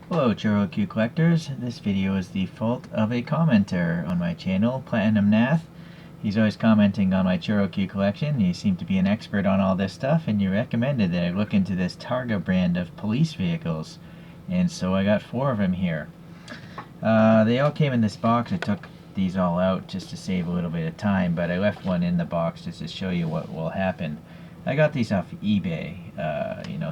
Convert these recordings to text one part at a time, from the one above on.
Hello Choro-Q collectors, this video is the fault of a commenter on my channel, Platinum Nath. He's always commenting on my Choro-Q collection. He seemed to be an expert on all this stuff, and you recommended that I look into this Targa brand of police vehicles. And so I got 4 of them here. They all came in this box. I took these all out just to save a little bit of time, but I left one in the box just to show you what will happen. I got these off eBay,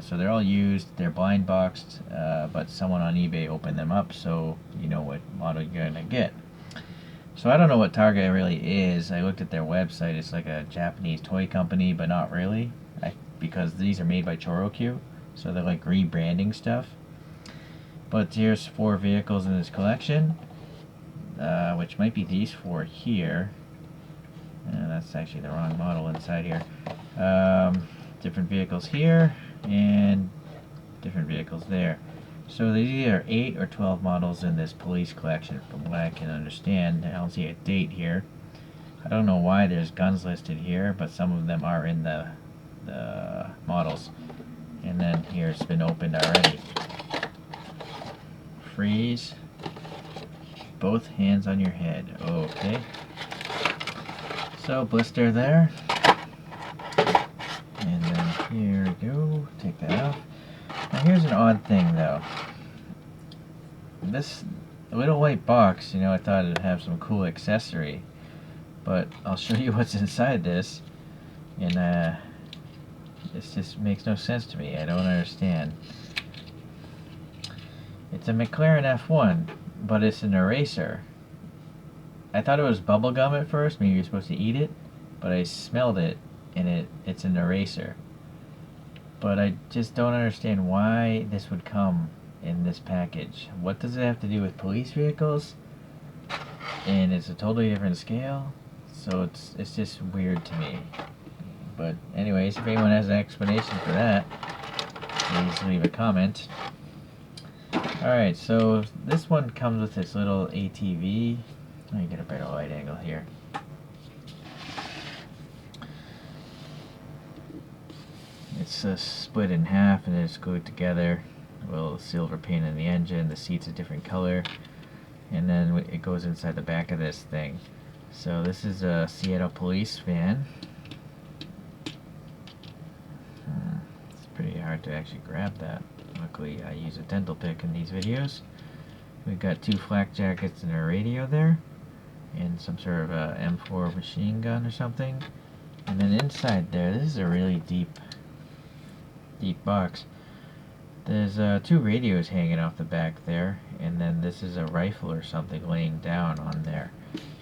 so they're all used, they're blind boxed, but someone on eBay opened them up, so you know what model you're gonna get. So I don't know what Targa really is. I looked at their website. It's like a Japanese toy company, but not really, because these are made by Choro-Q, so they're like rebranding stuff. But here's 4 vehicles in this collection, which might be these 4 here. That's actually the wrong model inside here. Different vehicles here and different vehicles there. So there's either 8 or 12 models in this police collection from what I can understand. I don't see a date here. I don't know why there's guns listed here, but some of them are in the models. And then here it's been opened already. Freeze. Both hands on your head. Okay. So blister there. And then here we go. Take that off. Now here's an odd thing though. This little white box, I thought it'd have some cool accessory, but I'll show you what's inside this, and this just makes no sense to me. I don't understand. It's a Mclaren F1, but it's an eraser. I thought it was bubble gum at first. Maybe you're supposed to eat it, but I smelled it, and it's an eraser. But I just don't understand why this would come in this package. What does it have to do with police vehicles? And it's a totally different scale, so it's just weird to me. But anyways, if anyone has an explanation for that, please leave a comment. Alright, so this one comes with this little ATV. Let me get a better light angle here. It's split in half and it's glued together. A little silver paint in the engine, the seat's a different color, and then it goes inside the back of this thing. So this is a Seattle Police van. It's pretty hard to actually grab that. Luckily I use a dental pick in these videos. We've got 2 flak jackets and a radio there, and some sort of a M4 machine gun or something. And then inside there, this is a really deep box. There's 2 radios hanging off the back there, and then this is a rifle or something laying down on there.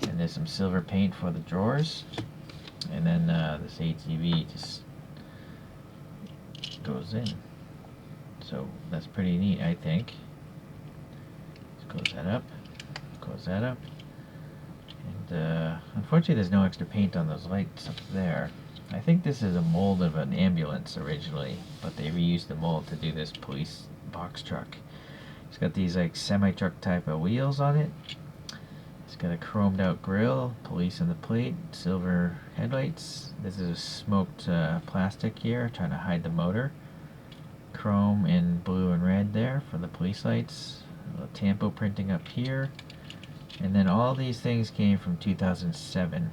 And there's some silver paint for the drawers, and then this ATV just goes in. So that's pretty neat, I think. Let's close that up. Close that up. And unfortunately there's no extra paint on those lights up there. I think this is a mold of an ambulance originally, but they reused the mold to do this police box truck. It's got these like semi-truck type of wheels on it. It's got a chromed out grille, police on the plate, silver headlights. This is a smoked plastic here, trying to hide the motor. Chrome in blue and red there for the police lights. A little tampo printing up here. And then all these things came from 2007.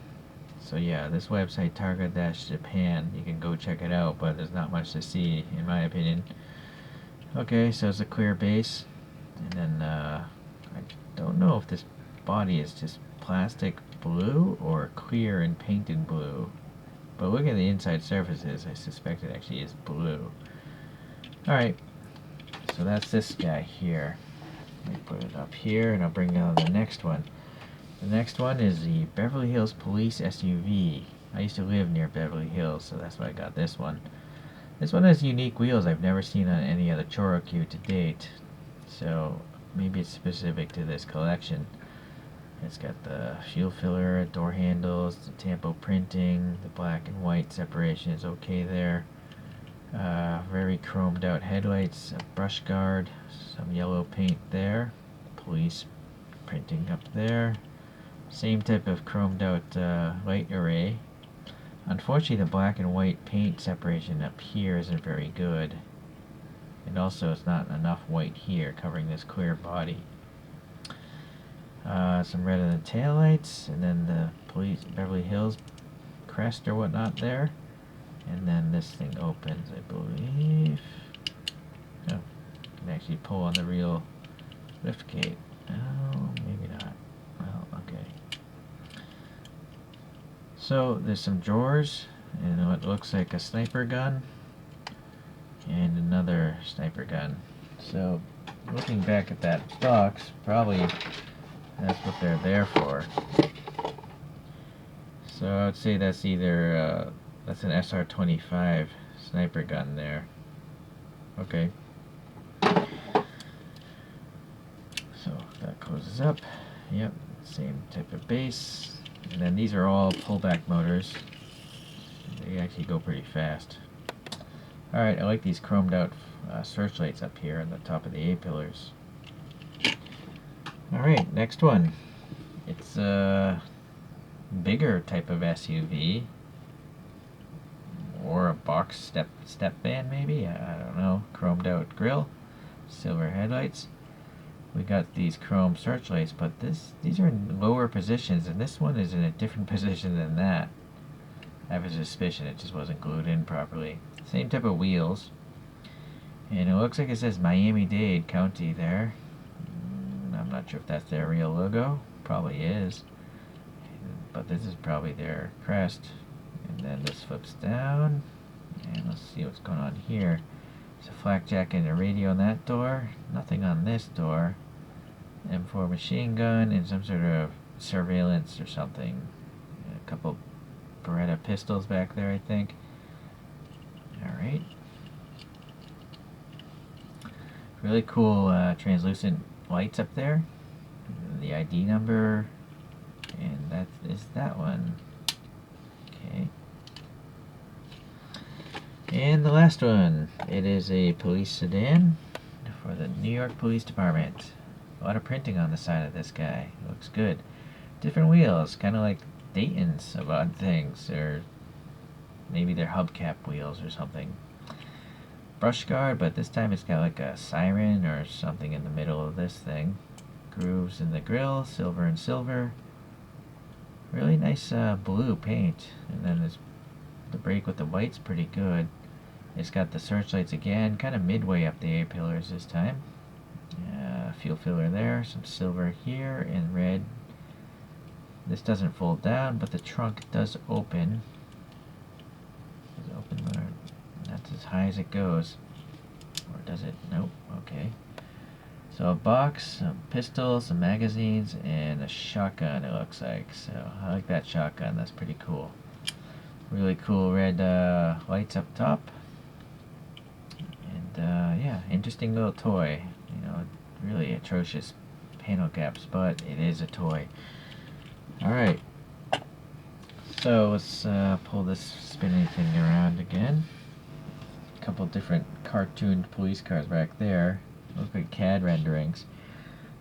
So yeah, this website, Targa-Japan, you can go check it out, but there's not much to see, in my opinion. Okay, so it's a clear base. And then, I don't know if this body is just plastic blue or clear and painted blue. But look at the inside surfaces, I suspect it actually is blue. Alright, so that's this guy here. Let me put it up here, and I'll bring on the next one. The next one is the Beverly Hills Police SUV. I used to live near Beverly Hills, so that's why I got this one. This one has unique wheels I've never seen on any other Choro-Q to date. So maybe it's specific to this collection. It's got the fuel filler, door handles, the tampo printing, the black and white separation is okay there. Very chromed out headlights, a brush guard, some yellow paint there, police printing up there. Same type of chromed out light array. Unfortunately the black and white paint separation up here isn't very good. And also it's not enough white here covering this clear body. Some red in the taillights, and then the police Beverly Hills crest or whatnot there. And then this thing opens, I believe. Oh, you can actually pull on the real lift gate. Oh, maybe not. Well, okay. So there's some drawers and what looks like a sniper gun and another sniper gun. So looking back at that box, probably that's what they're there for. So I would say that's either that's an SR-25 sniper gun there. Okay. So that closes up. Yep, same type of base. And then these are all pullback motors. They actually go pretty fast. Alright, I like these chromed out searchlights up here on the top of the A-pillars. Alright, next one. It's a bigger type of SUV. Or a box step van maybe? I don't know. Chromed out grille. Silver headlights. We got these chrome searchlights, but these are in lower positions, and this one is in a different position than that. I have a suspicion it just wasn't glued in properly. Same type of wheels. And it looks like it says Miami-Dade County there. I'm not sure if that's their real logo. Probably is. But this is probably their crest. And then this flips down. And let's see what's going on here. There's a flak jacket and a radio on that door. Nothing on this door. M4 machine gun and some sort of surveillance or something. A couple Beretta pistols back there, I think. Alright. Really cool translucent lights up there. The ID number. And that is that one. Okay. And the last one. It is a police sedan for the New York Police Department. A lot of printing on the side of this guy. Looks good. Different wheels, kind of like Dayton's of odd things, or maybe they're hubcap wheels or something. Brush guard, but this time it's got like a siren or something in the middle of this thing. Grooves in the grill, silver and silver. Really nice blue paint, and then the brake with the white's pretty good. It's got the searchlights again, kind of midway up the A-pillars this time. Fuel filler there, some silver here, and red. This doesn't fold down, but the trunk does open. Does it open there? That's as high as it goes. Or does it? Nope. Okay. So a box, some pistols, some magazines, and a shotgun, it looks like. So I like that shotgun. That's pretty cool. Really cool red lights up top. And yeah, interesting little toy. You know, really atrocious panel gaps, but it is a toy. Alright. So let's pull this spinning thing around again. A couple different cartooned police cars back there. Look like CAD renderings.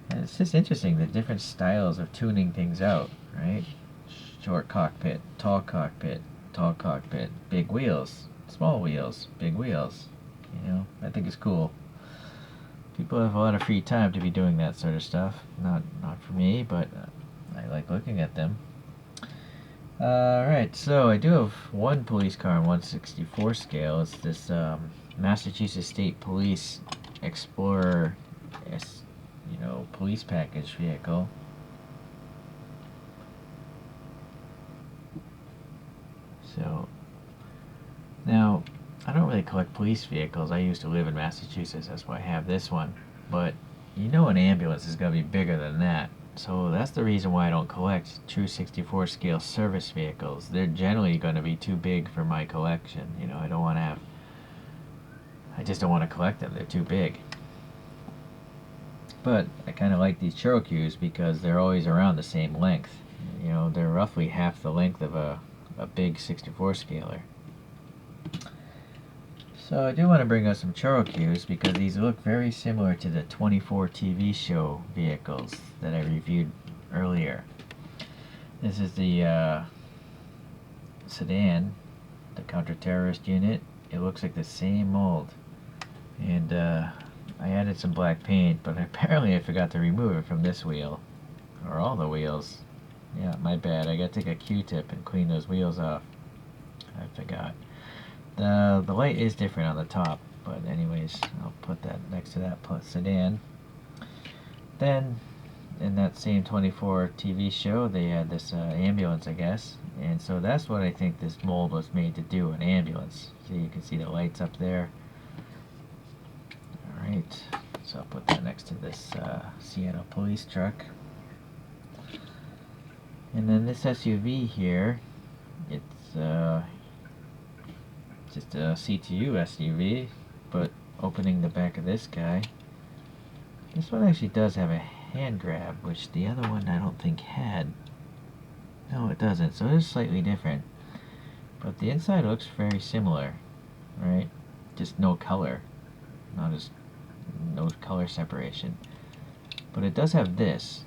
And it's just interesting, the different styles of tuning things out, right? Short cockpit, tall cockpit, big wheels, small wheels, big wheels. You know, I think it's cool. People have a lot of free time to be doing that sort of stuff. Not for me, but I like looking at them. Alright, so I do have one police car on 1/64 scale. It's this Massachusetts State Police Explorer, police package vehicle. So, now, I don't really collect police vehicles. I used to live in Massachusetts, that's why I have this one. But, you know an ambulance is going to be bigger than that. So that's the reason why I don't collect true 64 scale service vehicles. They're generally going to be too big for my collection. You know, I just don't want to collect them. They're too big. But I kind of like these ChoroQs because they're always around the same length. You know, they're roughly half the length of a big 64 scaler. So I do want to bring up some ChoroQs because these look very similar to the 24 TV show vehicles that I reviewed earlier. This is the Sedan, the counter-terrorist unit. It looks like the same mold. And I added some black paint, but apparently I forgot to remove it from this wheel. Or all the wheels. Yeah, my bad. I gotta take a Q-tip and clean those wheels off. I forgot. The light is different on the top, but anyways, I'll put that next to that Sedan. Then, in that same 24 TV show, they had this ambulance, I guess. And so that's what I think this mold was made to do, an ambulance. So you can see the lights up there. Alright, so I'll put that next to this Seattle police truck. And then this SUV here, it's just a CTU SUV, but opening the back of this guy, this one actually does have a hand grab, which the other one I don't think had. No, it doesn't, so it is slightly different. But the inside looks very similar, right? Just no color, no color separation. But it does have this,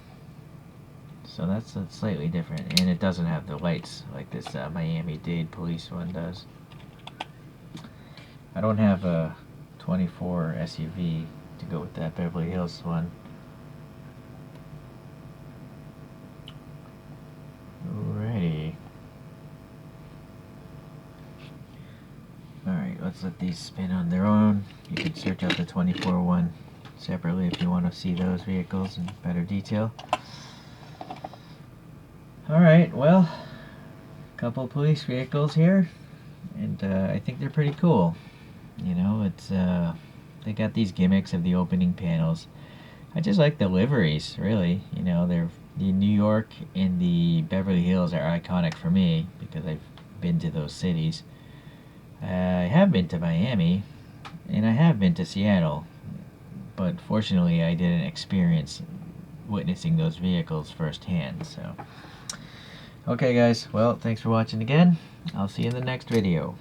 so that's slightly different, and it doesn't have the lights like this Miami-Dade police one does. I don't have a 24 SUV to go with that Beverly Hills one. Alrighty. Alright, let's let these spin on their own. You can search out the 24 one separately if you want to see those vehicles in better detail. Alright, well, a couple of police vehicles here, and I think they're pretty cool. You know, it's they got these gimmicks of the opening panels. I just like the liveries, really. You know, they're the New York and the Beverly Hills are iconic for me because I've been to those cities. I have been to Miami, and I have been to Seattle, but fortunately I didn't experience witnessing those vehicles firsthand. So, okay guys, well, thanks for watching again. I'll see you in the next video.